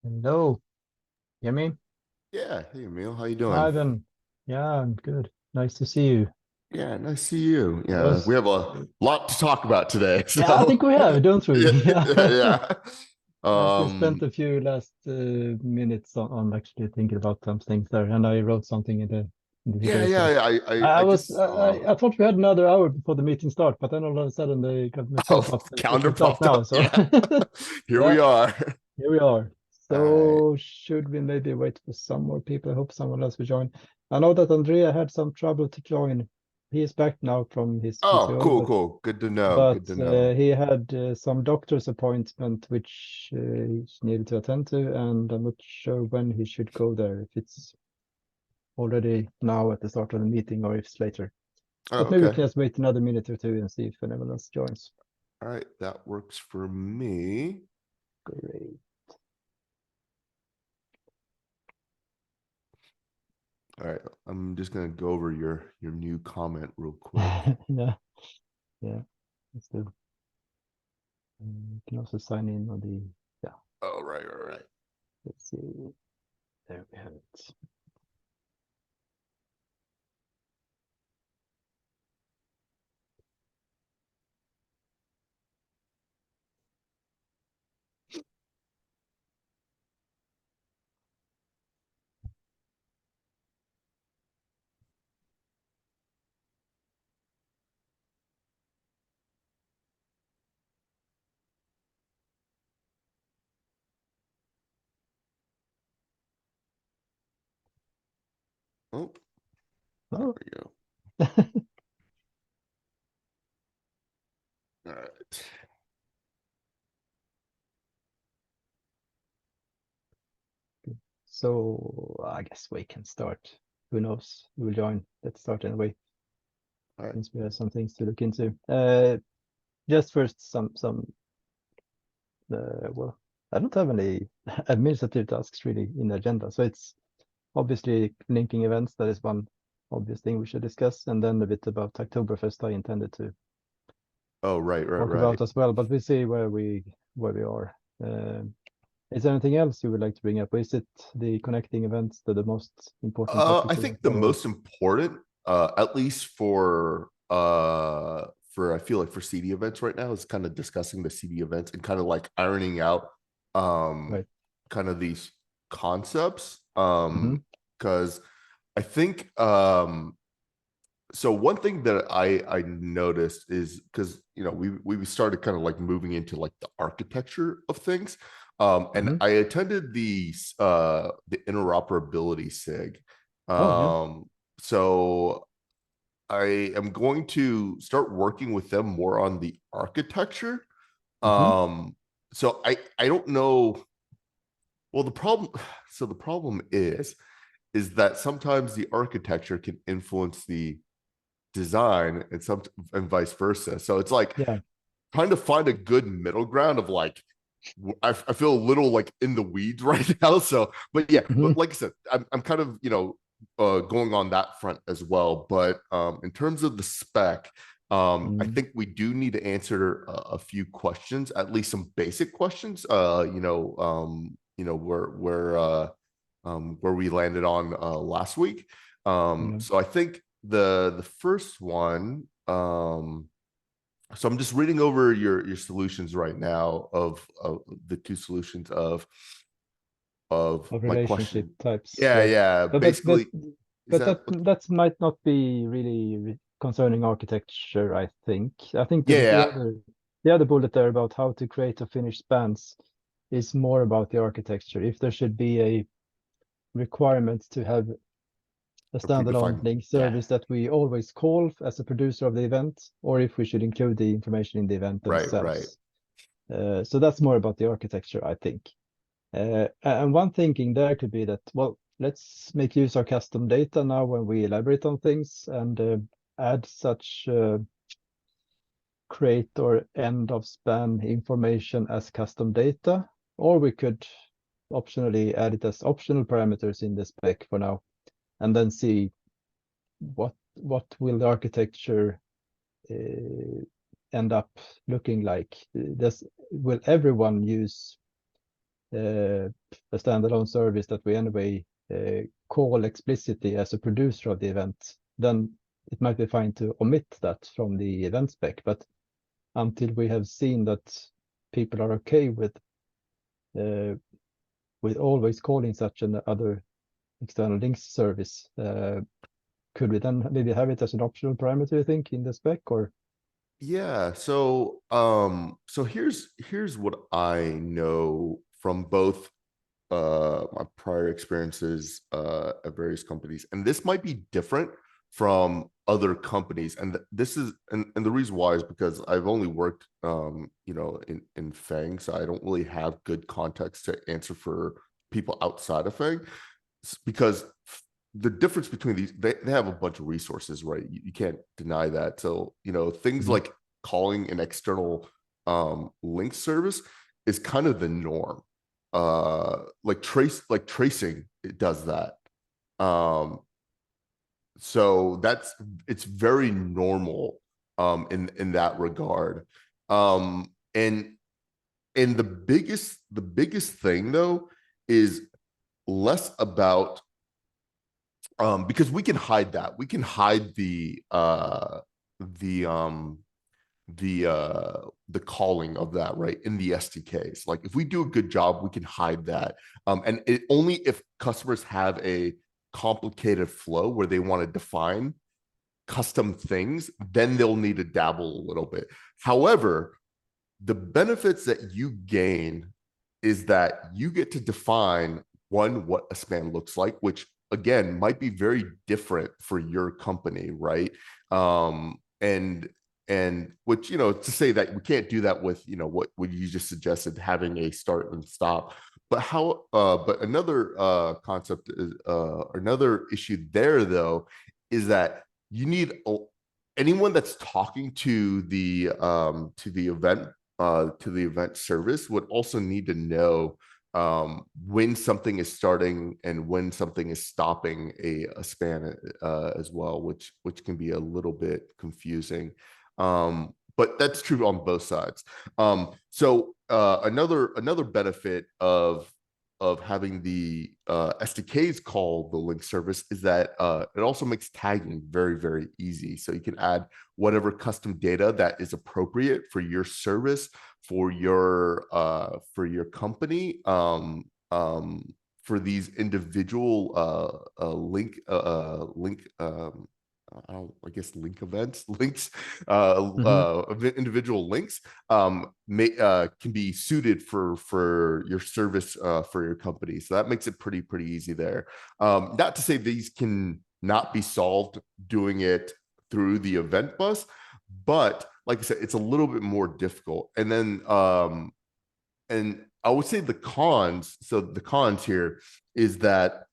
Hello, hear me? Yeah, hey Emil, how you doing? Ivan. Yeah, I'm good. Nice to see you. Yeah, nice to see you. Yeah, Was we have a lot to talk about today. Yeah, I think So we have, don't we? yeah, Yeah. yeah, yeah. I actually spent Um, a few last minutes on actually thinking about some things there, and I wrote something in the yeah, today. So yeah. I, I I was just I, I thought we had another hour before the meeting start, but then all of a sudden they got me pop oh, up that it calendar can start popped now. up. So Yeah, here yeah, we are. here we are. All right. So should we maybe wait for some more people? I hope someone else will join. I know that Andrea had some trouble to join. He is back now from his Oh, PCO, cool, but cool. Good to know. but Good to know. he had some doctor's appointment which he needed to attend to, and I'm not sure when he should go there, if it's already now at the start of the meeting or if it's later. Oh, But maybe we okay. can just wait another minute or two and see if anyone else joins. All right, that works for me. Great. All right, I'm just gonna go over your new comment real quick. Yeah, yeah. Let's do. You can also sign in on the, yeah, Oh, right. let's see. There we have it. Oh, there Oh, we go. All right. so I guess we can start. Who knows who will join? Let's start anyway, All right. since we have some things to look into. Just first, some well, I don't have any administrative tasks really in the agenda, so it's obviously linking events. That is one obvious thing we should discuss, and then a bit about Oktoberfest I intended to Oh, right, talk right. about as well, but we see where we are. Is there anything else you would like to bring up? Or is it the connecting events that the most important topic I to think the go over? most important, at least for I feel like for CD events right now, is kind of discussing the CD events and kind of like ironing out Right. kind of these concepts. Hmm. Because I think so one thing that I noticed is because we started kind of like moving into like the architecture of things. And Hmm. I attended the interoperability SIG. Oh yeah. So I am going to start working with them more on the architecture. Hmm. Um, so I don't know. Well, the problem so the problem is that sometimes the architecture can influence the design and vice versa. So it's like Yeah. trying to find a good middle ground of like I feel a little like in the weeds right now. So, but yeah, Hmm. but like I said, I'm kind of going on that front as well. But in terms of the spec, I Mm. think we do need to answer a few questions, at least some basic questions. Where we landed on last week. Yeah. So I think the first one. So I'm just reading over your solutions right now of the two solutions of Of my relationship question. types, Yeah, right? yeah. But but but Basically, is but that that that might not be really concerning architecture, I think. I think yeah, that the yeah. other bullet there about how to create or finish spans is more about the architecture. If there should be a requirement to have a A standalone predefined, link yeah. service that we always call as a producer of the event, or if we should include the information in the event Right. themselves. So that's more about the architecture, I think. And one thinking there could be that, well, let's make use of custom data now when we elaborate on things and add such create or end of span information as custom data, or we could optionally add it as optional parameters in the spec for now, and then see what will the architecture end up looking like. Will everyone use a standalone service that we anyway call explicitly as a producer of the event, then it might be fine to omit that from the event spec. But until we have seen that people are okay with always calling such an other external links service, could we then maybe have it as an optional parameter, you think, in the spec? Or yeah, so here's what I know from both my prior experiences at various companies, and this might be different from other companies, and this is and the reason why is because I've only worked in FANG, so I don't really have good context to answer for people outside of FANG, because the difference between these, they have a bunch of resources, right? You can't deny that. So things like calling an external link service is kind of the norm. Like tracing, it does that. So it's very normal in that regard. And the biggest thing though is less about because we can hide that. We can hide the calling of that, right, in the SDKs. Like if we do a good job, we can hide that. And it only if customers have a complicated flow where they want to define custom things, then they'll need to dabble a little bit. However, the benefits that you gain is that you get to define what a span looks like, which again might be very different for your company, right? And which to say that we can't do that with what you just suggested, having a start and stop. But another concept is another issue there though is that you need anyone that's talking to the event service would also need to know when something is starting and when something is stopping a span as well, which can be a little bit confusing. But that's true on both sides. So another benefit of having the SDKs call the link service is that it also makes tagging very, very easy. So you can add whatever custom data that is appropriate for your service, for your company, for these individual link link events, links, individual links can be suited for your service for your company. So that makes it pretty easy there. Not to say these can not be solved doing it through the event bus, but like I said, it's a little bit more difficult. And then and I would say the cons. So the cons here is that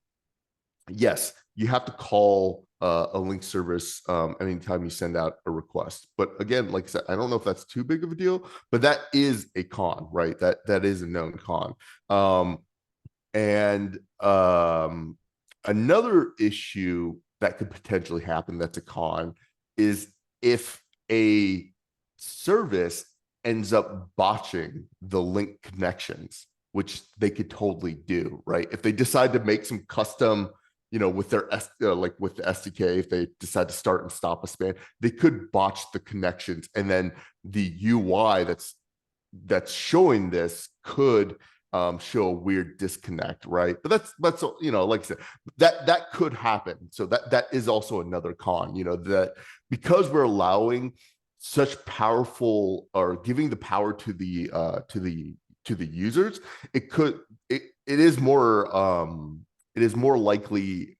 yes, you have to call a link service anytime you send out a request. But again, like I said, I don't know if that's too big of a deal, but that is a con, right? That is a known con. And another issue that could potentially happen that's a con is if a service ends up botching the link connections, which they could totally do, right? If they decide to make some custom, with their with the SDK, if they decide to start and stop a span, they could botch the connections, and then the UI that's showing this could show a weird disconnect, right? But that's like I said, that could happen. So that is also another con, that because we're allowing such powerful, or giving the power to the users, it is more likely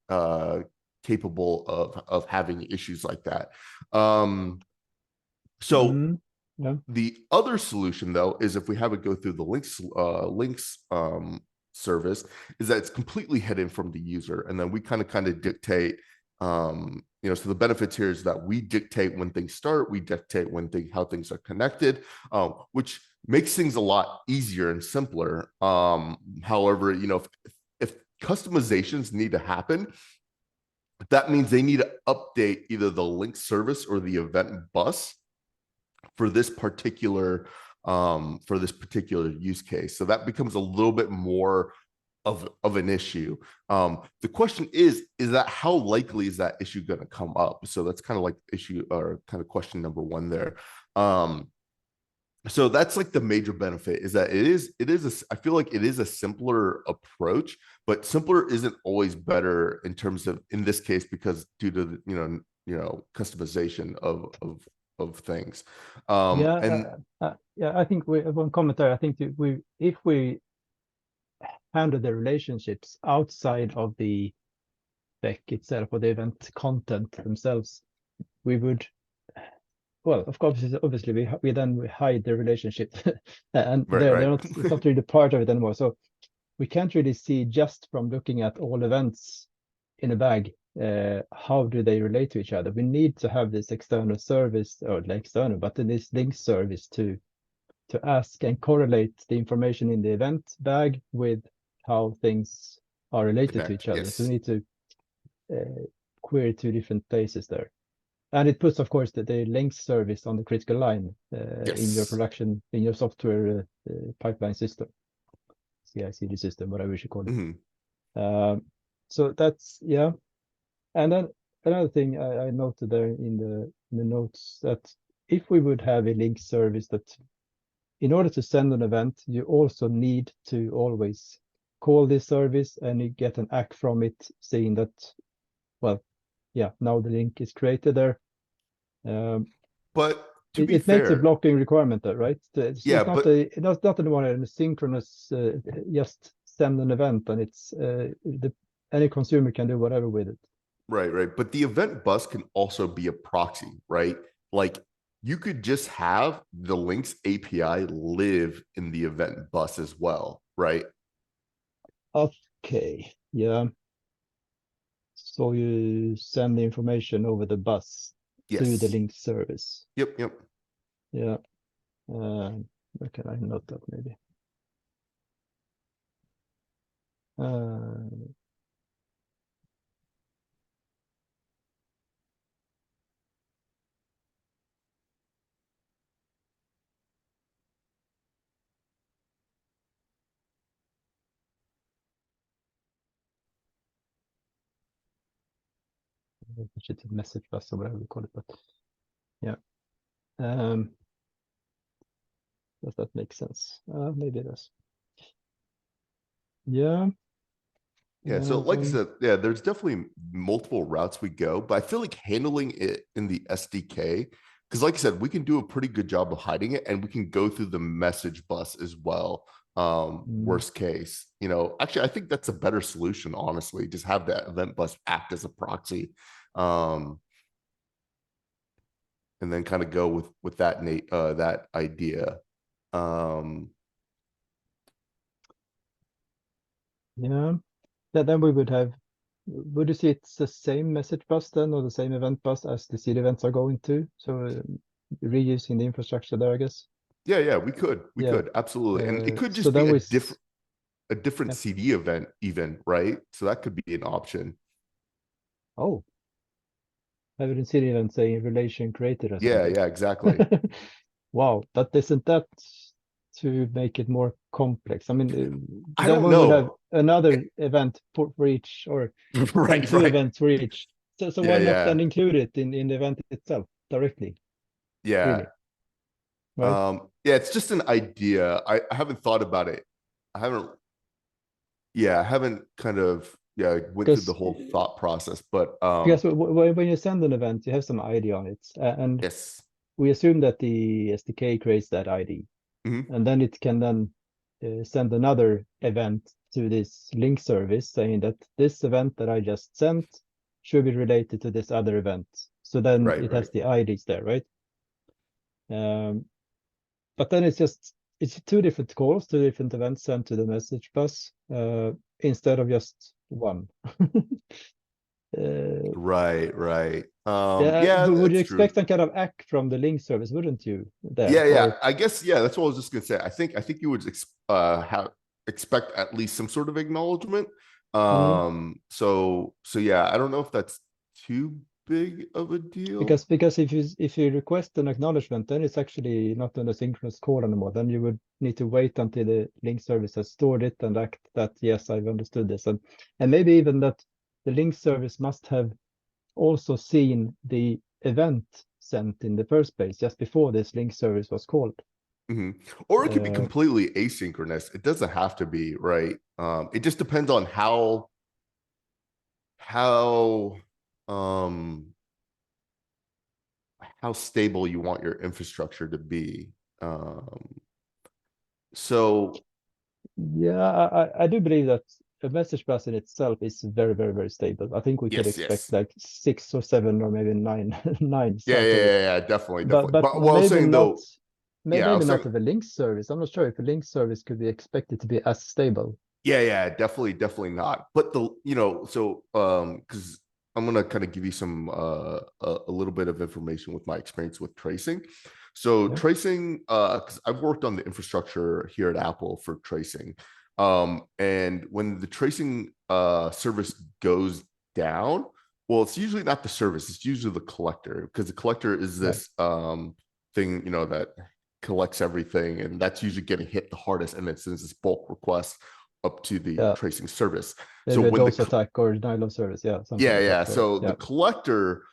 capable of having issues like that. Yeah. The other solution though is if we have it go through the links service, is that it's completely hidden from the user, and then we kind of dictate. So the benefits here is that we dictate when things start, we dictate how things are connected, which makes things a lot easier and simpler. However, if customizations need to happen, that means they need to update either the link service or the event bus for this particular for this particular use case. So that becomes a little bit more of an issue. The question is that how likely is that issue going to come up? So that's kind of like issue or kind of question number one there. So that's like the major benefit is that I feel like it is a simpler approach, but simpler isn't always better in terms of, in this case, because due to the, customization of things. Yeah, I think one comment there. I think if we handle the relationships outside of the spec itself or the event content themselves, we would, well, of course, obviously we then hide the relationship, and they're not, it's not really part of it anymore. So we can't really see just from looking at all events in a bag, how do they relate to each other. We need to have this external service, or like external, but this link service to ask and correlate the information in the event bag with how things are related to each other. Yes. So we need to query two different places there. And it puts, of course, the link service on the critical line in your production, in your software pipeline system, CI/CD system, whatever you should call it. So that's, yeah. And then another thing I noted there in the notes, that if we would have a link service that, in order to send an event, you also need to always call this service and you get an ACK from it saying that, well, yeah, now the link is created there. But to be it fair, makes a blocking requirement there, right? It's yeah, not but not anymore a synchronous, just send an event and it's any consumer can do whatever with it. Right. But the event bus can also be a proxy, right? Like you could just have the links API live in the event bus as well, right? Okay, yeah. So you send the information over the bus to the link service. Yep. Yeah. Okay, I note that maybe. It's a message bus or whatever we call it, but yeah. Does that make sense? Maybe it does. Yeah. Yeah, so like I said, yeah, there's definitely multiple routes we go, but I feel like handling it in the SDK, because like I said, we can do a pretty good job of hiding it and we can go through the message bus as well. Worst case, actually, I think that's a better solution, honestly, just have that event bus act as a proxy. And then kind of go with that that idea. Yeah. Then we would you see it's the same message bus then, or the same event bus as the CDEvents are going to? So reusing the infrastructure there, I guess. Yeah, we could absolutely, and it could just so be then a different CD event even, right? So that could be an option. Oh, I didn't see the event saying relation created or Yeah, something. yeah, exactly. Wow, but isn't that to make it more complex? I mean, I then don't we would have know. another event for each, or Right, two right. events for each. So why not then include it in the event itself directly? Yeah. Really? Right? Yeah, it's just an idea. I haven't thought about it. I haven't kind of went through the whole thought process, but because when you send an event, you have some ID on it, and yes, we assume that the SDK creates that ID, and then it can then send another event to this link service saying that this event that I just sent should be related to this other event. So then it has the IDs there, right? But then it's two different calls, two different events sent to the message bus instead of just one. Right. Yeah, would you that's true. expect some kind of ACK from the link service, wouldn't you? Yeah. I guess that's what I was just gonna say. I think you would expect at least some sort of acknowledgement. So yeah, I don't know if that's too big of a deal. Because if you request an acknowledgement, then it's actually not an asynchronous call anymore. Then you would need to wait until the link service has stored it and act that yes, I've understood this, and maybe even that the link service must have also seen the event sent in the first place just before this link service was called. Or it could be completely asynchronous. It doesn't have to be, right? It just depends on how stable you want your infrastructure to be. So yeah, I do believe that a message bus in itself is very, very, very stable. I think we could expect like 6 or 7 or maybe 9 nines. Yeah, definitely. But Well, I was maybe saying not. though, Maybe not of a link service. I'm not sure if a link service could be expected to be as stable. Yeah, definitely not. But because I'm gonna kind of give you some a little bit of information with my experience with tracing. So tracing, because I've worked on the infrastructure here at Apple for tracing. And when the tracing service goes down, well, it's usually not the service, it's usually the collector, because the collector is this thing, that collects everything, and that's usually getting hit the hardest, and it sends this bulk request up to the tracing service. Maybe so when DOS attack or denial of service, something like that. So the collector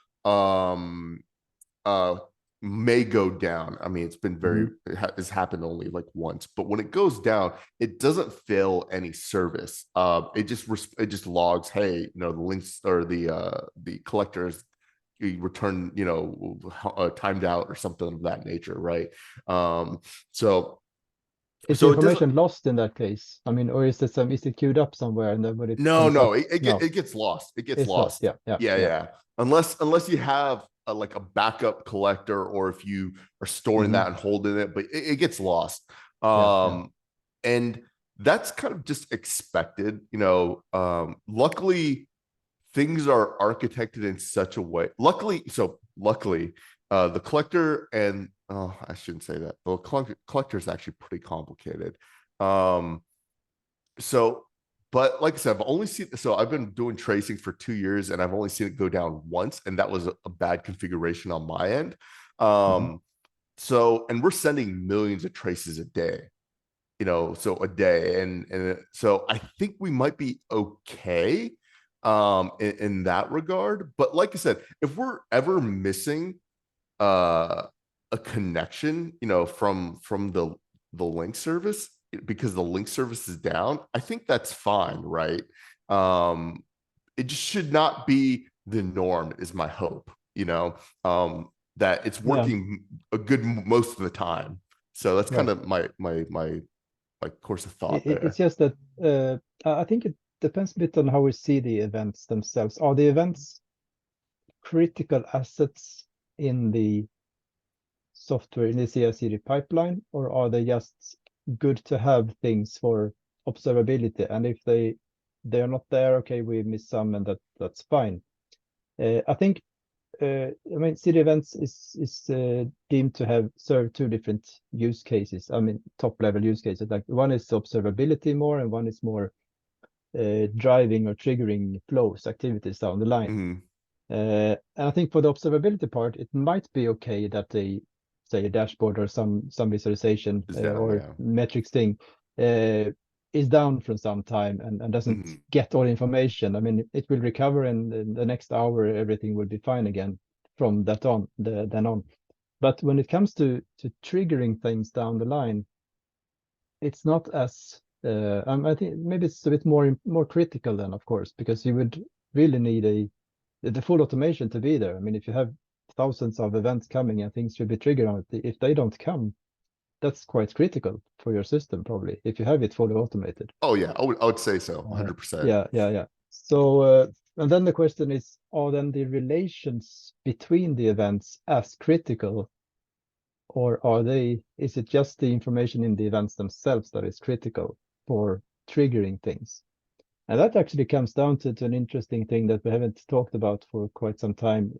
may go down. I mean, it's been it's happened only like once, but when it goes down, it doesn't fail any service. It just logs, hey, the links or the collectors return, timed out or something of that nature, right? So is information lost in that case? I mean, or is it queued up somewhere and then when it it gets lost. It gets lost. Yeah. Unless you have like a backup collector, or if you are storing that and holding it, but it gets lost. And that's kind of just expected. Luckily, things are architected in such a way. Luckily, the collector and I shouldn't say that. The collector is actually pretty complicated. But like I said, I've been doing tracing for 2 years, and I've only seen it go down once, and that was a bad configuration on my end. So, and we're sending millions of traces a day, so a day, and so I think we might be okay in that regard. But like I said, if we're ever missing a connection, from the link service, because the link service is down, I think that's fine, right? It just should not be the norm, is my hope, that it's working a good most of the time. So that's kind of my course of thought there. It's just that I think it depends a bit on how we see the events themselves. Are the events critical assets in the software, in the CI/CD pipeline, or are they just good to have things for observability? And if they're not there, okay, we miss some, and that's fine. I think I mean, CDEvents is deemed to have served 2 different use cases. I mean, top level use cases. Like one is observability more, and one is more driving or triggering flows, activities down the line. And I think for the observability part, it might be okay that they say a dashboard or some visualization metrics thing is down for some time and doesn't get all information. I mean, it will recover, and in the next hour everything will be fine again from that on then on. But when it comes to triggering things down the line, it's not as I think maybe it's a bit more critical then, of course, because you would really need the full automation to be there. I mean, if you have thousands of events coming and things should be triggered on it, if they don't come, that's quite critical for your system, probably, if you have it fully automated. Oh yeah, I would say so, 100%. Yeah. So and then the question is, are then the relations between the events as critical, or is it just the information in the events themselves that is critical for triggering things? And that actually comes down to an interesting thing that we haven't talked about for quite some time.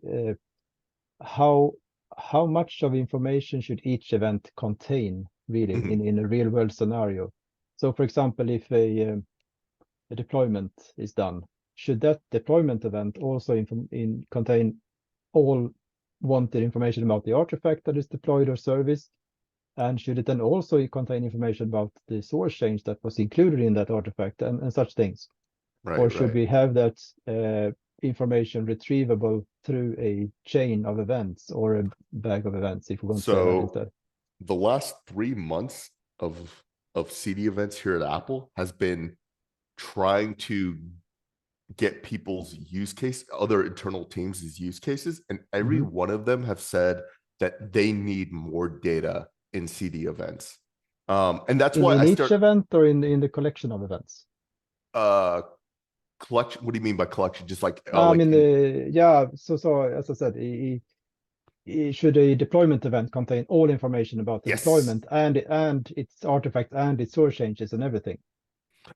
How much of information should each event contain, really, in a real world scenario? So, for example, if a deployment is done, should that deployment event also contain all wanted information about the artifact that is deployed or serviced? And should it then also contain information about the source change that was included in that artifact and such things? Right, Or should right. we have that information retrievable through a chain of events or a bag of events, if we want to say that instead? The last 3 months of CD events here at Apple has been trying to get people's use case, other internal teams' use cases, and every one of them have said that they need more data in CD events. And that's why in I each start event or in the collection of events? Collection. What do you mean by collection? Just like I mean, yeah. So as I said, should a deployment event contain all information about the yes. deployment and its artifact and its source changes and everything?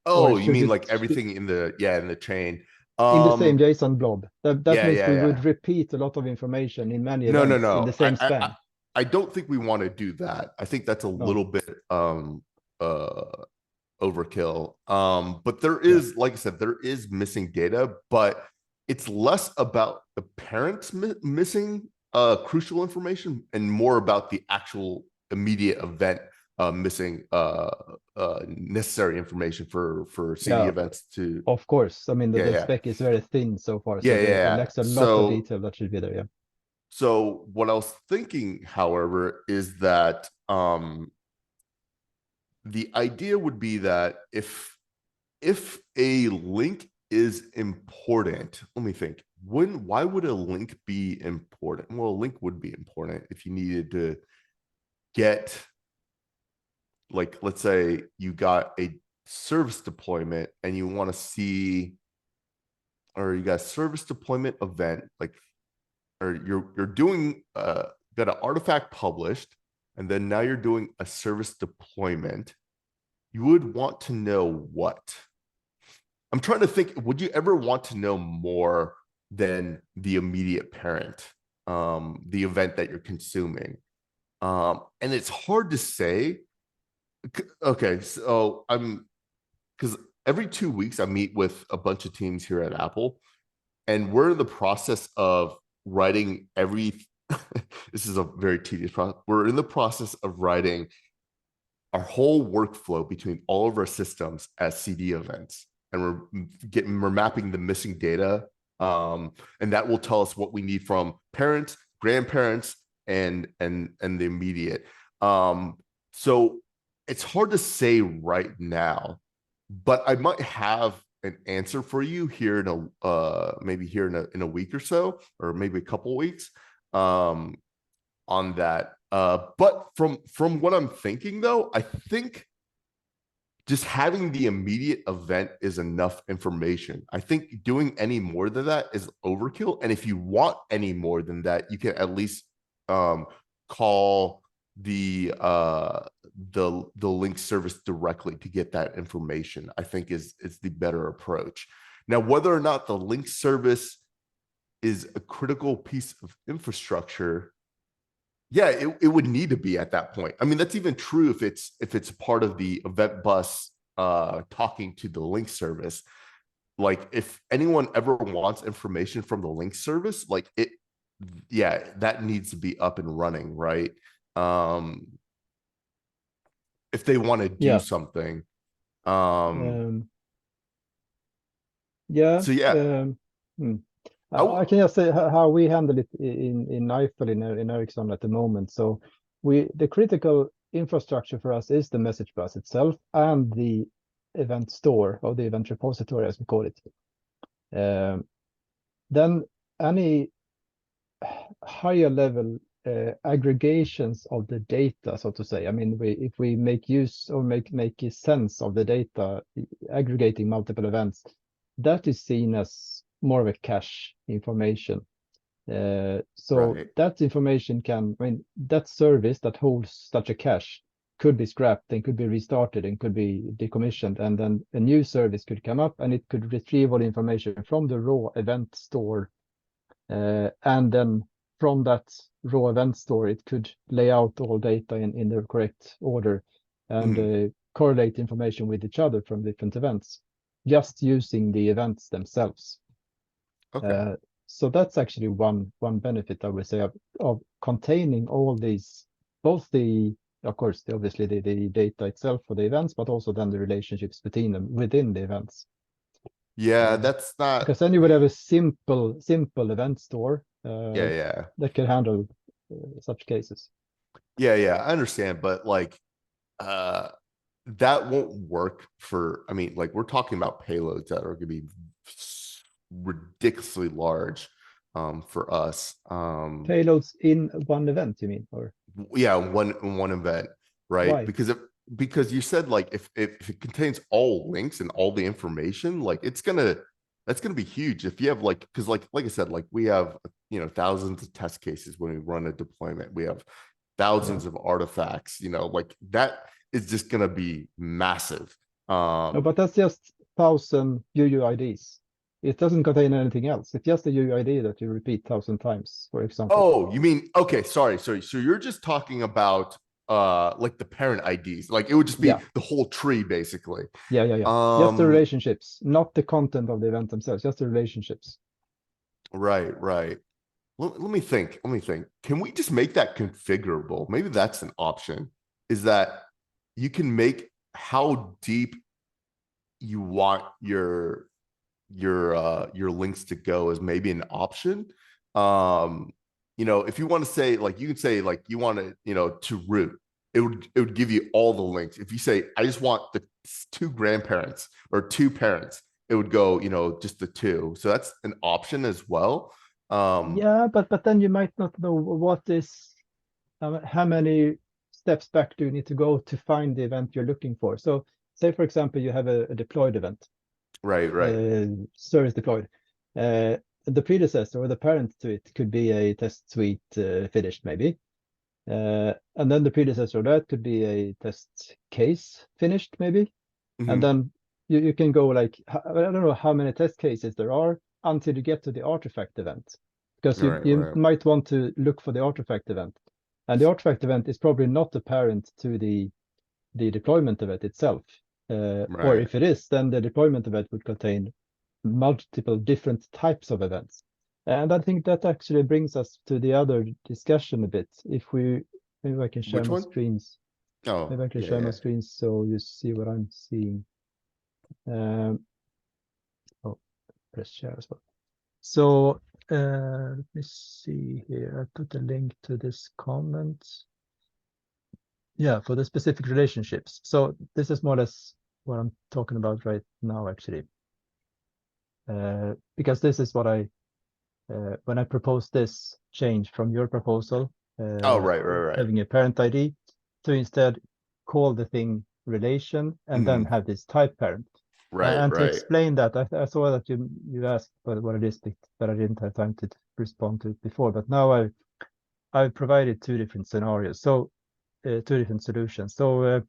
Oh, Or you should mean it like everything in the chain? in the same JSON blob? That Yeah, means yeah, we yeah. would repeat a lot of information in many No, no, events in the no. same span. I don't think we want to do that. I think that's a little bit overkill. But there is, like I said, there is missing data, but it's less about the parents missing crucial information and more about the actual immediate event missing necessary information for CD events to. Of course. I mean, the Yeah. spec is very thin so far, so Yeah. it lacks a lot of detail that should be there. Yeah. So what I was thinking, however, is that the idea would be that if a link is important, let me think. Why would a link be important? Well, a link would be important if you needed to get, like, let's say you got a service deployment and you want to see, or you got a service deployment event, like, or you're doing got an artifact published, and then now you're doing a service deployment. You would want to know what? I'm trying to think, would you ever want to know more than the immediate parent, the event that you're consuming? And it's hard to say. Okay, so because every 2 weeks I meet with a bunch of teams here at Apple, and we're in the process of writing this is a very tedious process. We're in the process of writing our whole workflow between all of our systems as CD events, and we're mapping the missing data, and that will tell us what we need from parents, grandparents, and the immediate. So it's hard to say right now, but I might have an answer for you here in maybe here in a week or so, or maybe a couple weeks, on that. But from what I'm thinking, though, I think just having the immediate event is enough information. I think doing any more than that is overkill. And if you want any more than that, you can at least call the link service directly to get that information. I think is the better approach. Now, whether or not the link service is a critical piece of infrastructure, yeah, it would need to be at that point. I mean, that's even true if it's part of the event bus talking to the link service. Like, if anyone ever wants information from the link service, like that needs to be up and running, right? If they want to do something. Yeah. So yeah. I can just say how we handle it in Eiffel in Ericsson at the moment. So the critical infrastructure for us is the message bus itself and the event store, or the event repository, as we call it. Then any higher level aggregations of the data, so to say. I mean, if we make use or make sense of the data, aggregating multiple events, that is seen as more of a cache information. So that information that service that holds such a cache could be scrapped and could be restarted and could be decommissioned, and then a new service could come up and it could retrieve all information from the raw event store, and then from that raw event store it could lay out all data in the correct order and correlate information with each other from different events, just using the events themselves. So that's actually one benefit I would say of containing all these, both of course, obviously the data itself for the events, but also then the relationships between them within the events. Yeah, that's not. Because then you would have a simple event store Yeah. that can handle such cases. Yeah, I understand, but like that won't work for, I mean, like we're talking about payloads that are going to be ridiculously large for us. Payloads in one event, you mean? Or Yeah, one event, right? why? Because you said like if it contains all links and all the information, like that's gonna be huge. If you have like, because like I said, like we have thousands of test cases when we run a deployment. We have thousands of artifacts, like that is just gonna be massive. No, but that's just 1,000 UUIDs. It doesn't contain anything else. It's just a UUID that you repeat 1,000 times, for example. Oh, you mean, okay, sorry. So you're just talking about like the parent IDs. Like it would just be Yeah, the whole tree basically. yeah. Just the Um, relationships, not the content of the event themselves, just the relationships. right. Let me think. Can we just make that configurable? Maybe that's an option. Is that you can make how deep you want your links to go as maybe an option. If you want to say like, you can say like you want to, to root, it would give you all the links. If you say I just want the two grandparents or two parents, it would go, just the two. So that's an option as well. Yeah, but then you might not know what is how many steps back do you need to go to find the event you're looking for. So say, for example, you have a deployed event, Right. service deployed. The predecessor or the parent to it could be a test suite finished, maybe. And then the predecessor of that could be a test case finished, maybe. And Mhm. then you can go like, I don't know how many test cases there are until you get to the artifact event. Because you Right. might want to look for the artifact event. And the artifact event is probably not apparent to the deployment event itself. Or Right. if it is, then the deployment event would contain multiple different types of events. And I think that actually brings us to the other discussion a bit. Maybe I can share Which my one? screens. Oh, Maybe I can share my yeah. screens so you see what I'm seeing. Oh, press share as well. So let me see here. I put a link to this comment. Yeah, for the specific relationships. So this is more or less what I'm talking about right now, actually. Because this is what when I proposed this change from your proposal, Oh, right. having a parent ID, to instead call the thing relation and then Mhm. have this type parent. And to Right. explain that, I saw that you asked what it is, but I didn't have time to respond to it before. But now I've provided two different scenarios, so two different solutions. So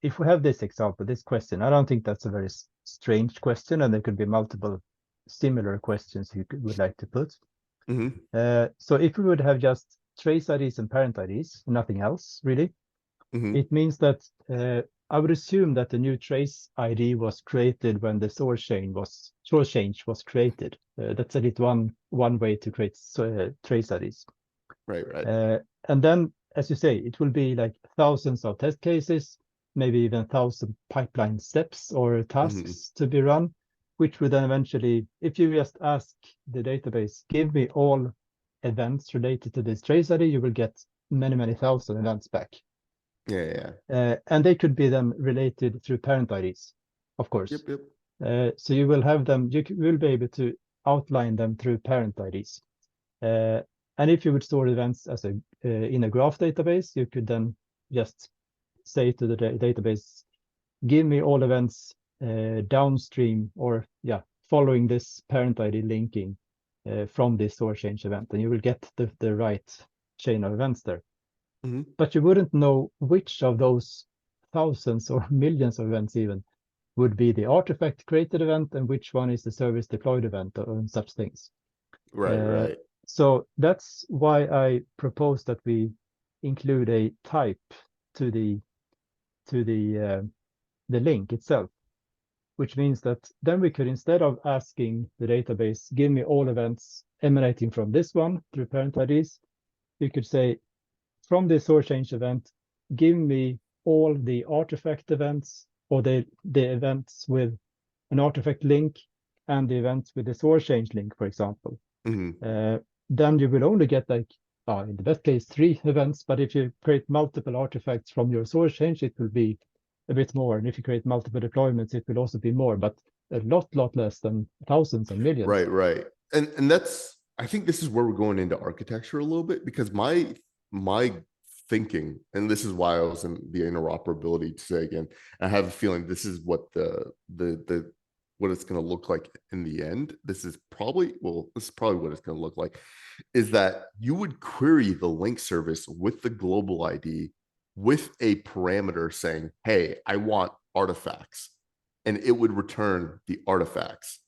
if we have this example, this question, I don't think that's a very strange question, and there could be multiple similar questions you would like to put. Mhm. So if we would have just trace IDs and parent IDs, nothing else really, Mhm. it means that I would assume that the new trace ID was created when the source change was created. That's at least one way to create trace IDs. Right. And then, as you say, it will be like thousands of test cases, maybe even 1,000 pipeline steps or Mhm. tasks to be run, which would then eventually, if you just ask the database, give me all events related to this trace ID, you will get many thousand events back. Yeah. And they could be then related through parent IDs, of course. Yep. So you will have them, will be able to outline them through parent IDs. And if you would store events as in a graph database, you could then just say to the database, give me all events downstream or following this parent ID linking from this source change event, and you will get the right chain of events there. Mhm. But you wouldn't know which of those thousands or millions of events even would be the artifact created event and which one is the service deployed event or such things. Right. So that's why I propose that we include a type to the link itself, which means that then we could, instead of asking the database, give me all events emanating from this one through parent IDs, you could say, from the source change event, give me all the artifact events or the events with an artifact link and the events with the source change link, for example. Then you will only get like, in the best case, 3 events, but if you create multiple artifacts from your source change, it will be a bit more. And if you create multiple deployments, it will also be more, but a lot less than thousands and millions. Right. And that's, I think this is where we're going into architecture a little bit, because my thinking, and this is why I was in the interoperability to say again, I have a feeling this is what what it's going to look like in the end. This is probably what it's going to look like, is that you would query the link service with the global ID with a parameter saying, hey, I want artifacts, and it would return the artifacts.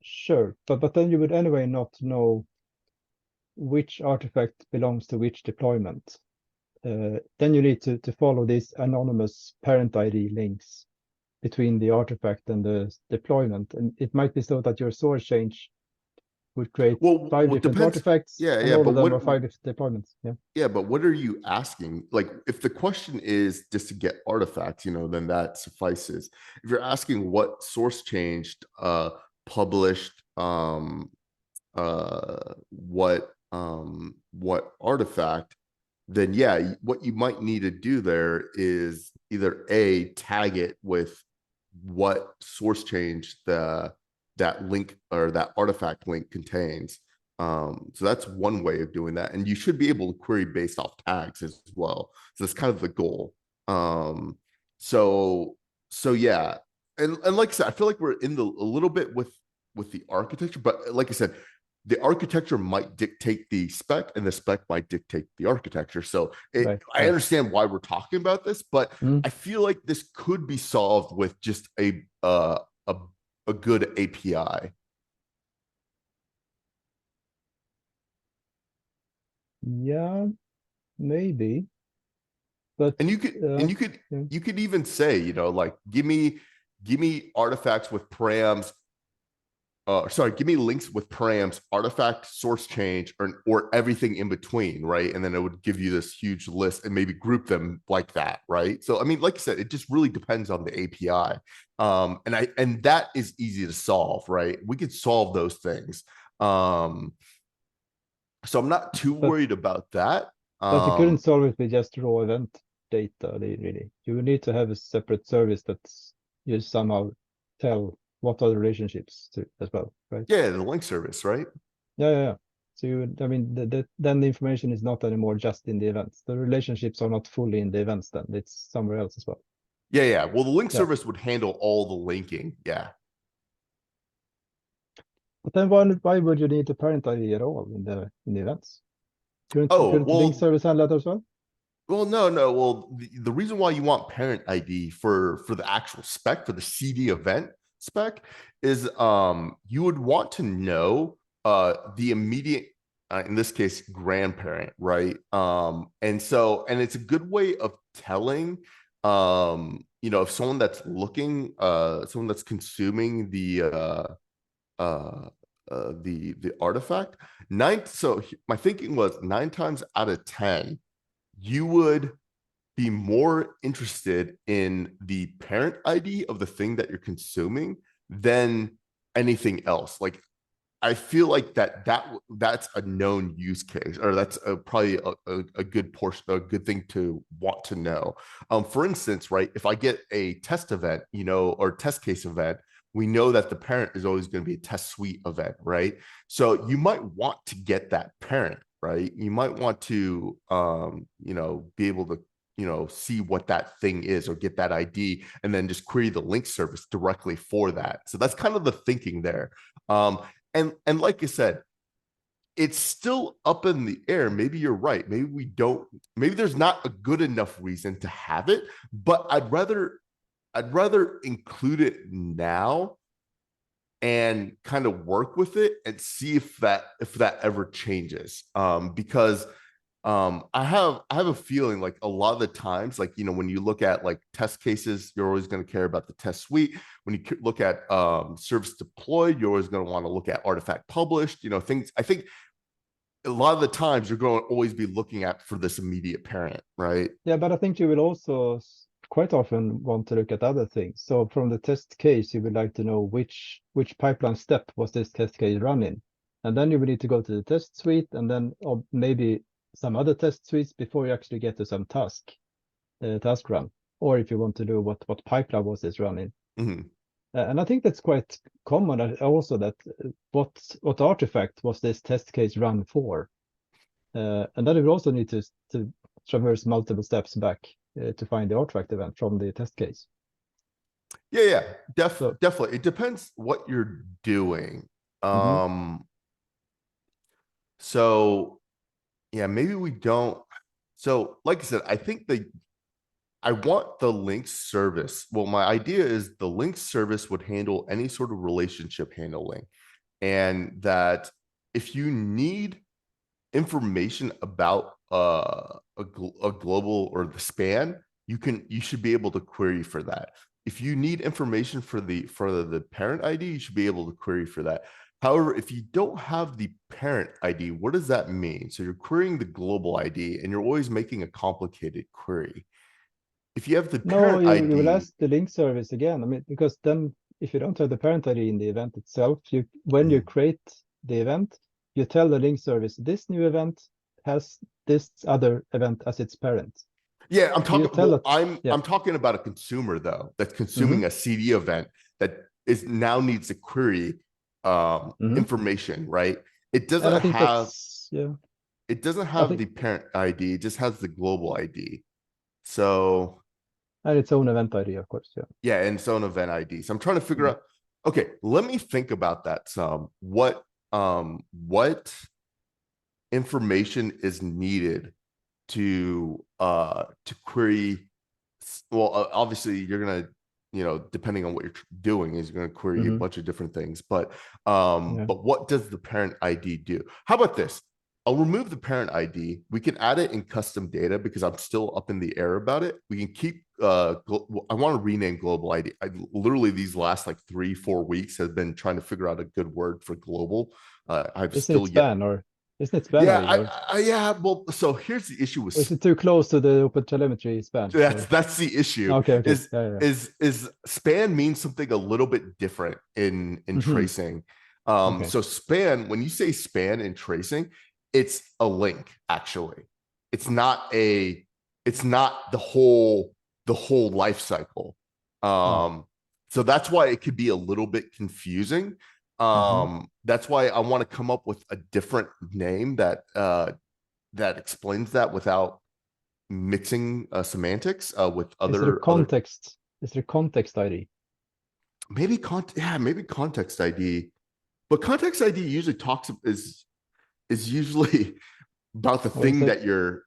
Sure, but then you would anyway not know which artifact belongs to which deployment. Then you need to follow these anonymous parent ID links between the artifact and the deployment. And it might be so that your source change would create 5 different artifacts, and all of them are 5 different deployments. Yeah, but what are you asking? Like, if the question is just to get artifacts, then that suffices. If you're asking what source changed, published, what artifact, then yeah, what you might need to do there is either tag it with what source change that link or that artifact link contains. So that's one way of doing that, and you should be able to query based off tags as well. So that's kind of the goal. So yeah, and like I said, I feel like we're in a little bit with the architecture, but like I said, the architecture might dictate the spec, and the spec might dictate the architecture. So I understand why we're talking about this, but I feel like this could be solved with just a good API. Yeah, maybe. But you could even say, like, give me artifacts with params. Give me links with params, artifact, source change, or everything in between, right? And then it would give you this huge list and maybe group them like that, right? So I mean, like I said, it just really depends on the API, and that is easy to solve, right? We could solve those things. So I'm not too worried about that. But you couldn't solve it with just raw event data, really. You would need to have a separate service that you somehow tell what are the relationships to as well, right? Yeah, the link service, right? Yeah. So then the information is not anymore just in the events. The relationships are not fully in the events, then it's somewhere else as well. Yeah. Well, the link service would handle all the linking. Yeah. But then why would you need the parent ID at all in the events? Couldn't the link service handle that as well? Well, no. Well, the reason why you want parent ID for the actual spec, for the CD event spec, is you would want to know the immediate, in this case, grandparent, right? And it's a good way of telling, if someone that's looking, someone that's consuming the artifact. So my thinking was 9 times out of 10, you would be more interested in the parent ID of the thing that you're consuming than anything else. Like, I feel like that's a known use case, or that's probably a good portion, a good thing to want to know. For instance, right, if I get a test event, or test case event, we know that the parent is always going to be a test suite event, right? So you might want to get that parent, right? You might want to, be able to, see what that thing is, or get that ID, and then just query the link service directly for that. So that's kind of the thinking there. And like I said, it's still up in the air. Maybe you're right. Maybe there's not a good enough reason to have it, but I'd rather include it now and kind of work with it and see if that ever changes. Because I have a feeling like a lot of the times, like, when you look at like test cases, you're always going to care about the test suite. When you look at service deployed, you're always going to want to look at artifact published, things. I think a lot of the times you're going to always be looking at for this immediate parent, right? Yeah, but I think you will also quite often want to look at other things. So from the test case, you would like to know which pipeline step was this test case run in. And then you will need to go to the test suite and then maybe some other test suites before you actually get to some task run. Or if you want to know what pipeline was this run in. Mhm. And I think that's quite common also that what artifact was this test case run for? And then you will also need to traverse multiple steps back to find the artifact event from the test case. Yeah, So, definitely. It depends what you're doing. So yeah, maybe we don't. So like I said, I think I want the link service. Well, my idea is the link service would handle any sort of relationship handling, and that if you need information about a global or the span, you should be able to query for that. If you need information for the parent ID, you should be able to query for that. However, if you don't have the parent ID, what does that mean? So you're querying the global ID and you're always making a complicated query. If you have the no, parent you will ID, ask the link service again. I mean, because then if you don't have the parent ID in the event itself, when you create the event, you tell the link service this new event has this other event as its parent. yeah, I'm So you talking. tell Well, it, yeah. I'm talking about a consumer though that's consuming a CD event that is now needs to query information, right? It And doesn't I think have that's, yeah, it doesn't I have think, the parent ID. It just has the global ID. So and its own event ID, of course, yeah. yeah, and its own event ID. So I'm trying to figure Mm. out. Okay, let me think about that some. What information is needed to query? Well, obviously you're gonna, depending on what you're doing, is you're gonna query a bunch of different things. But Yeah. what does the parent ID do? How about this? I'll remove the parent ID. We can add it in custom data because I'm still up in the air about it. We can keep I want to rename global ID. I literally these last like 3-4 weeks have been trying to figure out a good word for global. I've Isn't it still yet. span or isn't it span Yeah, ID or yeah. Well, so here's the issue with is it too close to the open telemetry span? Or that's the issue. okay. Yeah. Is span means something a little bit different in tracing. Okay. So span, when you say span in tracing, it's a link actually. It's not the whole life cycle. Oh. So that's why it could be a little bit confusing. That's why I want to come up with a different name that that explains that without mixing semantics with Is it a other context? Is it a context ID? maybe maybe context ID, but context ID usually is usually about the Or is thing it that you're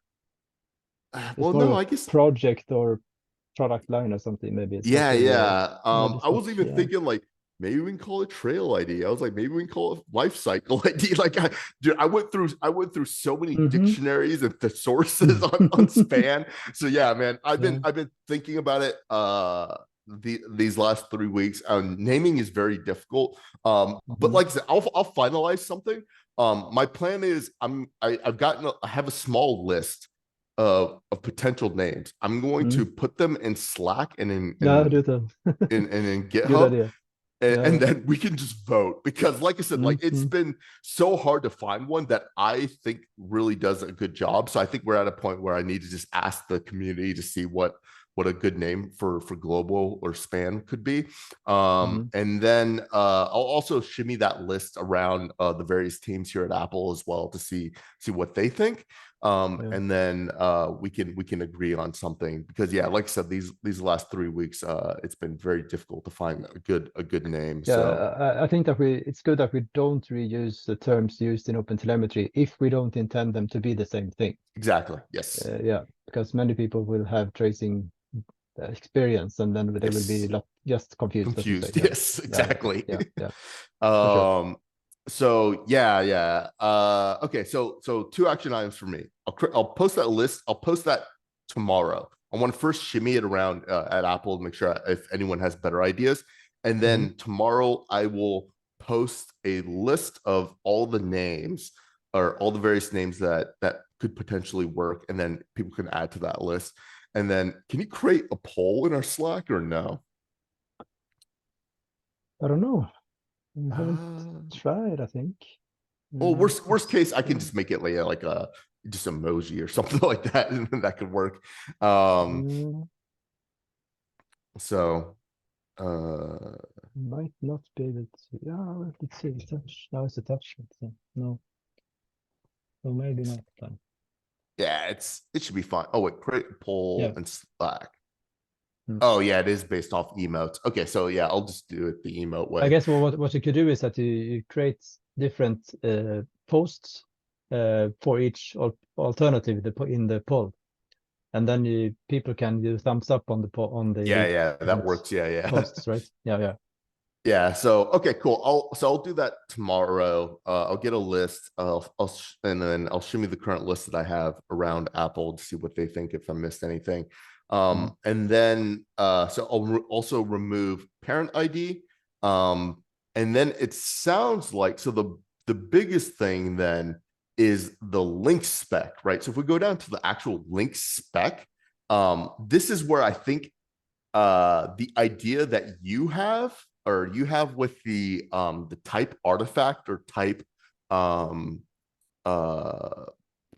it's well, more of no, a I guess project or product line or something? Maybe it's not really a no, I it's not. was even Yeah. thinking like maybe we can call it trail ID. I was like, maybe we can call it life cycle ID. Like dude, I went through so many dictionaries and thesaurus on span. So yeah, man, I've been thinking about it these last 3 weeks. Naming is very difficult. But like I said, I'll finalize something. My plan is I have a small list of potential names. I'm going to put them in Slack and Yeah, do that. in Good GitHub, idea. and then we can just vote because, like I said, like it's been so hard to find one that I think really does a good job. So I think we're at a point where I need to just ask the community to see what a good name for global or span could be. And then I'll also shimmy that list around the various teams here at Apple as well to see what they think. And then we can agree on something because yeah, like I said, these last 3 weeks it's been very difficult to find a good name. Yeah, So I think that it's good that we don't reuse the terms used in OpenTelemetry if we don't intend them to be the same thing. exactly, yes. Yeah, because many people will have tracing experience and then they will be just confused, as you say. Yes, exactly. Yeah, for sure. So yeah. Okay, so two action items for me. I'll post that list. I'll post that tomorrow. I want to first shimmy it around at Apple to make sure if anyone has better ideas, and then tomorrow I will post a list of all the names or all the various names that could potentially work, and then people can add to that list. And then, can you create a poll in our Slack or no? I don't know. I haven't tried, I think. Well, worst case, I can Yeah. just make it like a just emoji or something like that, and that could work. So might not be able to. Yeah, well, let's see. Touch. Now it's a touch. So no. Well, maybe not then. yeah, it should be fine. Oh wait, create a poll Yeah. and Slack. Oh yeah, it is based off emotes. Okay, so yeah, I'll just do it the emote way. I guess what you could do is that you create different posts for each alternative in the poll, and then people can do thumbs up on the Yeah, that different works. Yeah. posts, right? Yeah. Yeah, so okay, cool. I'll do that tomorrow. I'll get a list. And then I'll show me the current list that I have around Apple to see what they think if I missed anything. And then so I'll also remove parent ID. And then it sounds like so the biggest thing then is the link spec, right? So if we go down to the actual link spec, this is where I think the idea that you have with the type artifact or type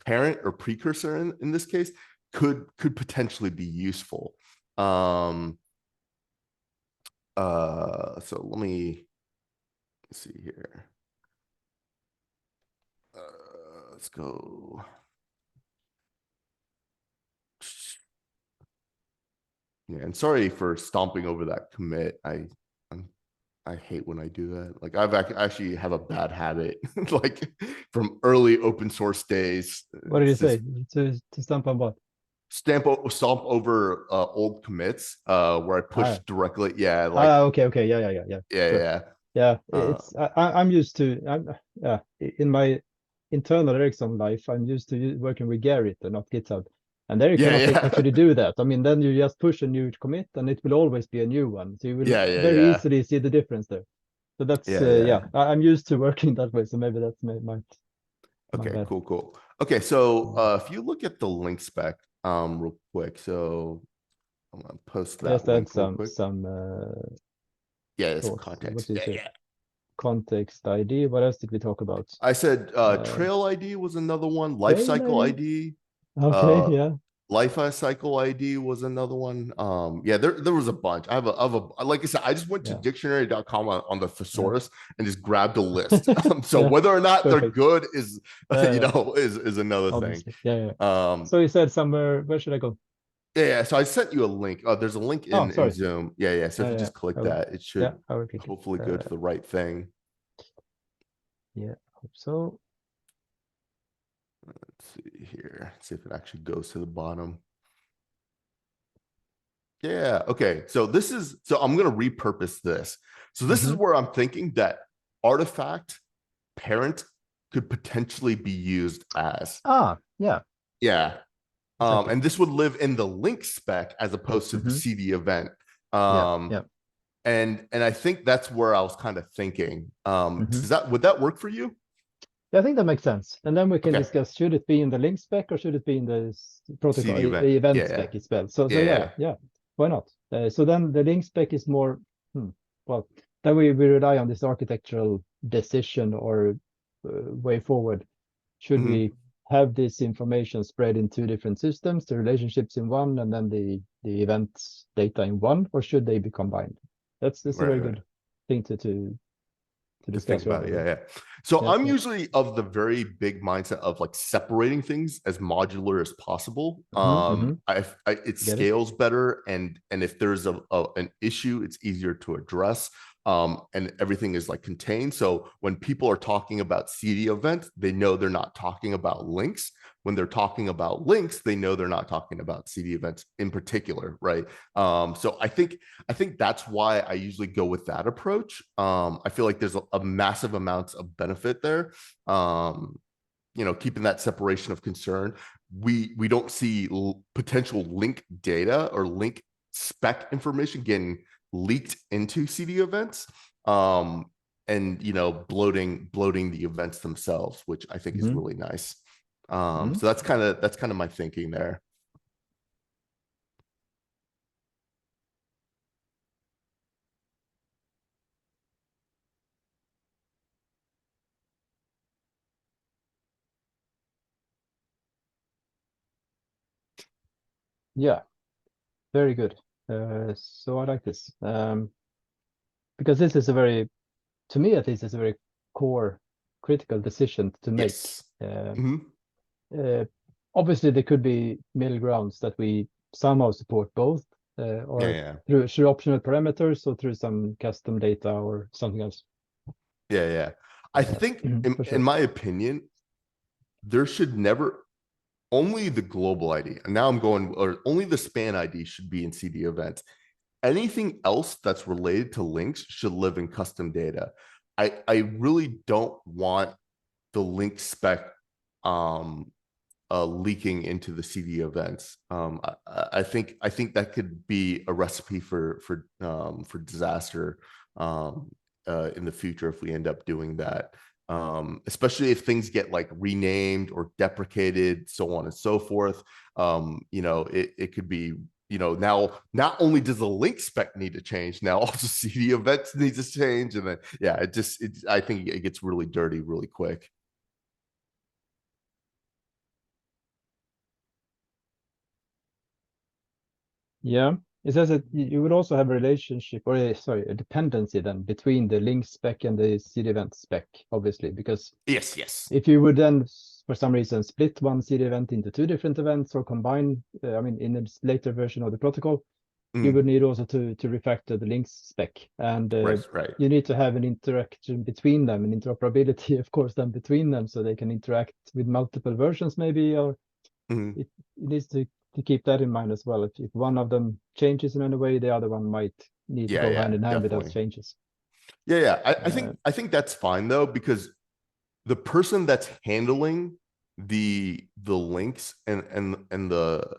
parent or precursor in this case could potentially be useful. So let me see here. Let's go. Yeah, and sorry for stomping over that commit. I hate when I do that. Like I've actually have a bad habit, like from early open source days. What did you say? To stamp on what? Stomp over old commits where I push directly. Yeah, like okay. yeah, Sure. yeah. Yeah, it's I'm used to in my internal Ericsson life, I'm used to working with Gerrit and not GitHub. And there you cannot Yeah. actually do that. I mean, then you just push a new commit and it will always be a new one. So you will very Yeah. easily see the difference there. So that's Yeah. I'm used to working that way. So maybe that's my Okay, bad. cool. Okay, so if you look at the link spec real quick, so I'm gonna post that Just add link real quick. Yeah, it's thoughts. context. What did you say? Yeah. Context ID. What else did we talk about? I said trail ID was another one, life Trail cycle ID. ID. Okay, yeah. Life cycle ID was another one. Yeah, there was a bunch. I have a like I said, I just went to dictionary.com on the thesaurus and just grabbed a list. So whether or not they're good is is another Obviously. thing. So you said somewhere, where should I go? Yeah. So I sent you a link. There's a link in Zoom. Yeah. So if you just click that, it should hopefully go to the right thing. Yeah, hope so. Let's see here. See if it actually goes to the bottom. Yeah. Okay. So I'm going to repurpose this. So this is where I'm thinking that artifact parent could potentially be used as. Yeah. Yeah. Exactly. And this would live in the link spec as opposed to the CD event. And I think that's where I was kind of thinking. Would that work for you? Yeah, I think that makes sense. And then we can discuss, should it be in the link spec or should it be in the protocol event spec as well? So yeah, why not? So then the link spec is more, well, then we rely on this architectural decision or way forward. Should we have this information spread in two different systems, the relationships in one, and then the events data in one, or should they be combined? That's a very good thing to discuss about it. Yeah. So I'm usually of the very big mindset of like separating things as modular as possible. It scales better, and if there's an issue, it's easier to address. And everything is like contained. So when people are talking about CD events, they know they're not talking about links. when they're talking about links, they know they're not talking about CDEvents in particular, right? So I think that's why I usually go with that approach. I feel like there's a massive amounts of benefit there. Keeping that separation of concern. We don't see potential link data or link spec information getting leaked into CDEvents. And bloating the events themselves, which I think is really nice. So that's kind of my thinking there. Yeah, very good. So I like this because this is a very, to me at least, it's a very core critical decision to make. Yes. Obviously, there could be middle grounds that we somehow support both, or through optional parameters or through some custom data or something else. Yeah. I think, in my opinion, there should never only the global ID. And now or only the span ID should be in CDEvents. Anything else that's related to links should live in custom data. I really don't want the link spec leaking into the CDEvents. I think that could be a recipe for disaster in the future if we end up doing that. Especially if things get like renamed or deprecated, so on and so forth. It could be, now not only does the link spec need to change, now also CDEvents needs to change, and then I think it gets really dirty really quick. Yeah, it says that you would also have a relationship, or a dependency then between the link spec and the CDEvent spec, obviously, because yes, if you would then, for some reason, split one CDEvent into two different events or combine, in a later version of the protocol, you would need also to refactor the links spec, and right. You need to have an interaction between them, and interoperability, of course, then between them, so they can interact with multiple versions, maybe, or it needs to keep that in mind as well. If one of them changes in any way, the other one might need to go hand in hand with those changes. I think that's fine though, because the person that's handling the links and the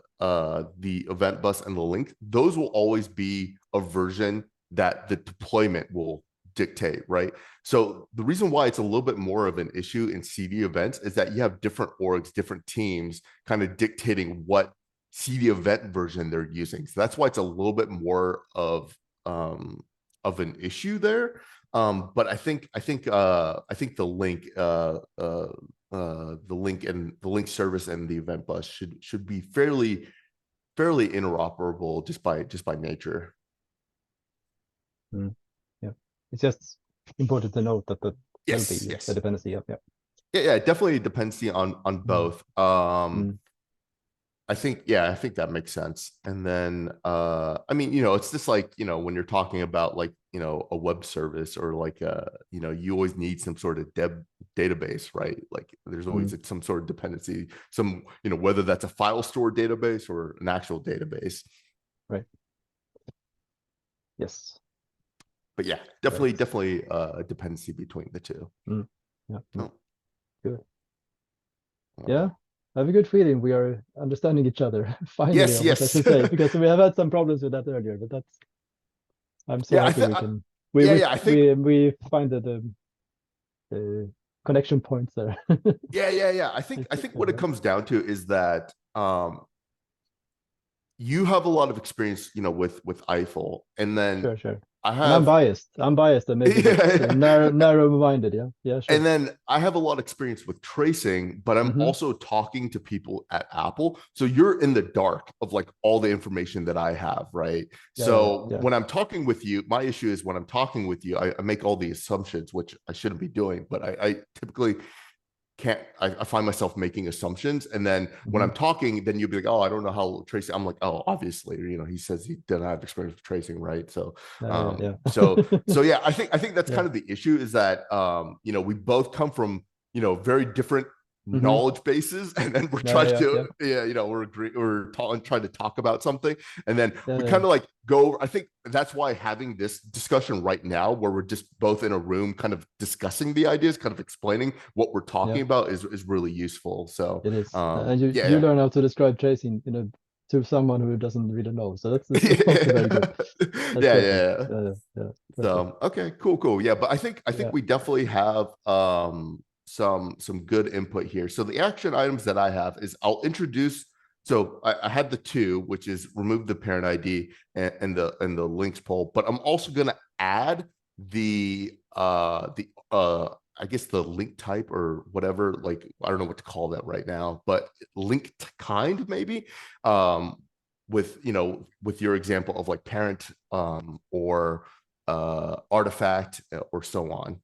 event bus and the link, those will always be a version that the deployment will dictate, right? So the reason why it's a little bit more of an issue in CDEvents is that you have different orgs, different teams kind of dictating what CDEvent version they're using. So that's why it's a little bit more of an issue there. But I think the link and the link service and the event bus should be fairly interoperable just by nature. Yeah, it's just important to note that the dependency. Yeah, definitely a dependency on both. I think that makes sense. And then it's just like, when you're talking about like, a web service or like you always need some sort of database, right? Like there's always some sort of dependency, whether that's a file store database or an actual database. Right. Yes. But yeah, definitely a dependency between the two. Yeah. Oh. Good. Yeah. I have a good feeling we are understanding each other finally. Yes. I should say, because we have had some problems with that earlier, but I'm so happy we find the connection points there. Yeah. I think what it comes down to is that you have a lot of experience, with Eiffel, and then sure. I'm biased. And maybe narrow-minded. Yeah, sure. And then I have a lot of experience with tracing, but I'm also talking to people at Apple. So you're in the dark of like all the information that I have, right? When I'm talking with you, my issue is when I'm talking with you, I make all the assumptions, which I shouldn't be doing, but I typically can't. I find myself making assumptions, and then when I'm talking, then you'll be like, "Oh, I don't know how tracing." I'm like, "Oh, obviously, he says he doesn't have experience with tracing, right?" So, yeah, I think that's kind of the issue is that we both come from very different knowledge bases, and then we're trying to we're trying to talk about something, and then we kind of like go. I think that's why having this discussion right now, where we're just both in a room kind of discussing the ideas, kind of explaining what we're talking about, is really useful. So it is, and you learn how to describe tracing, to someone who doesn't really know. So that's also very good. So okay, cool. Yeah, but I think we definitely have some good input here. So the action items that I have is I'll introduce. So I had the two, which is remove the parent ID and the links poll, but I'm also going to add the I guess the link type or whatever, like, I don't know what to call that right now, but link kind maybe, with your example of like parent or artifact or so on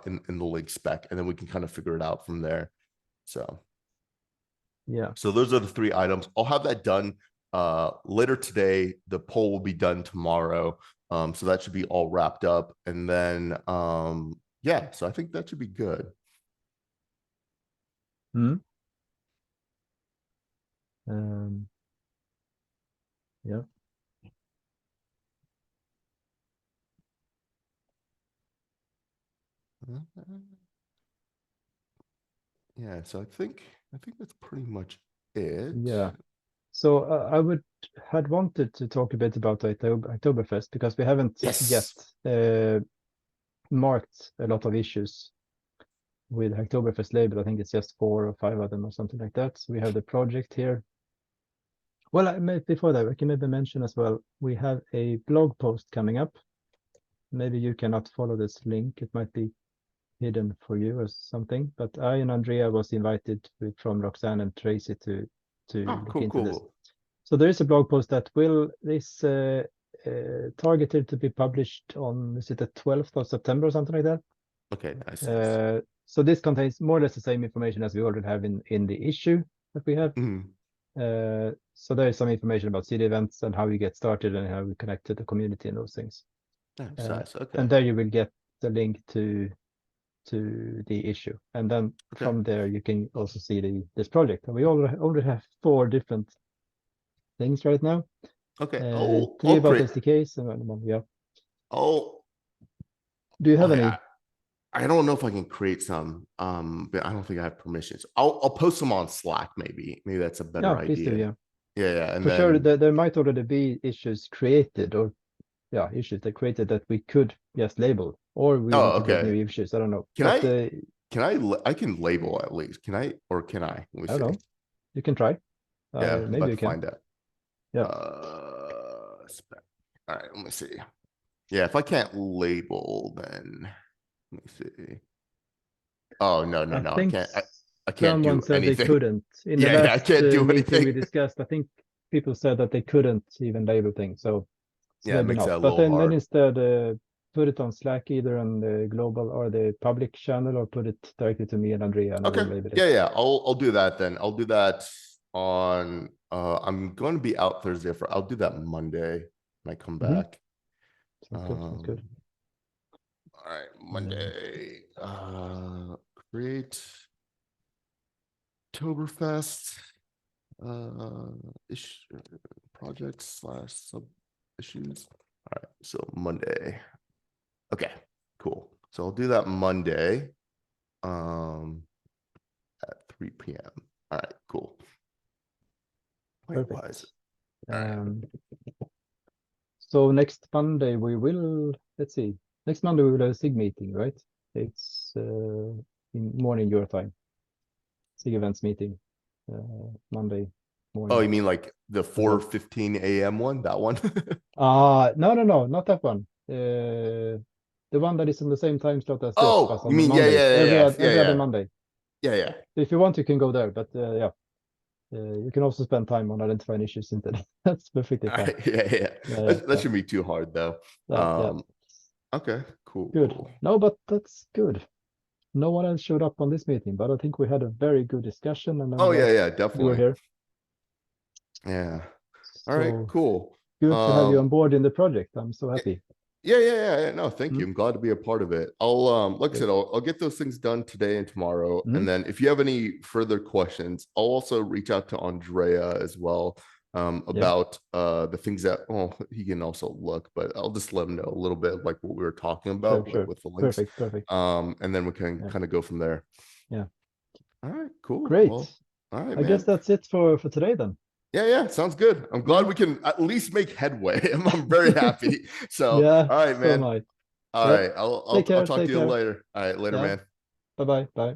in the link spec, and then we can kind of figure it out from there. So those are the three items. I'll have that done later today. The poll will be done tomorrow, so that should be all wrapped up, and then so I think that should be good. Yeah, so I think that's pretty much it. Yeah. So I had wanted to talk a bit about Oktoberfest, because we haven't yet marked a lot of issues with Oktoberfest label. I think it's just 4 or 5 of them or something like that. So we have the project here. Well, before that, I can maybe mention as well, we have a blog post coming up. Maybe you cannot follow this link. It might be hidden for you or something, but I and Andrea was invited from Roxanne and Tracy to look into this. So there is a blog post that is targeted to be published on, is it the 12th of September or something like that? Okay, nice. So this contains more or less the same information as we already have in the issue that we have. So there is some information about CDEvents and how you get started and how we connect to the community and those things. Nice. Okay. And there you will get the link to the issue, and then from there you can also see this project. And we already have 4 different things right now. Okay. 3 about SDKs and 1. Do you have any? I don't know if I can create some, but I don't think I have permissions. I'll post them on Slack. Maybe that's a better idea. Please do, and for sure there might already be issues created, or issues that created that we could just label, or we need to get new issues. I don't know. I can label at least. Can I? Let me I don't know. You can try. Maybe you can find out. All right, let me see. Yeah, if I can't label, then let me see. Oh no, I can't. I can't do said anything. They couldn't. In the last I can't do anything we discussed. I think people said that they couldn't even label things. So it makes that a but little hard. Then instead put it on Slack, either on the global or the public channel, or put it directly to me and Andrea. And Okay. I'll do that then. I'll do that on. I'm going to be out Thursday. I'll do that Monday when I come back. Sounds good. All right, Monday. Create Oktoberfest projects / sub issues. All right, so Monday. Okay, cool. So I'll do that Monday at 3 p.m. All right, cool. Perfect. So next Monday we will, let's see. Next Monday we will have a SIG meeting, right? It's in morning your time. CDEvents meeting, Monday morning. Oh, you mean like the 4:15 a.m. one? That one? No, not that one. The one that is in the same time slot as this. Oh, you mean Monday. Every other Monday. Yeah. If you want, you can go there, but you can also spend time on identifying issues instead. That's perfectly fine. That shouldn't be too hard though. Okay, cool. Good. Cool. No, but that's good. No one else showed up on this meeting, but I think we had a very good discussion. And definitely. You were here. Yeah. All right, cool. Good to have you on board in the project. I'm so happy. Yeah. No, thank you. Mm. I'm glad to be a part of it. I'll like I Good. said, I'll get those things done today and tomorrow. Mhm. And then if you have any further questions, I'll also reach out to Andrea as well about the things that he can also look, but I'll just let him know a little bit like what we were talking about, like Sure. with the links. Perfect. And then we can Yeah. kind of go from there. Yeah. All right, cool. Great. Well, all right, I guess man. that's it for today then. Yeah, sounds good. I'm glad Yeah. we can at least make headway. I'm very happy. So, Yeah, all right, so am man. I. All Yep. right, I'll Take care. talk to Take you care. later. All right, later, Yeah. man. Bye. Bye.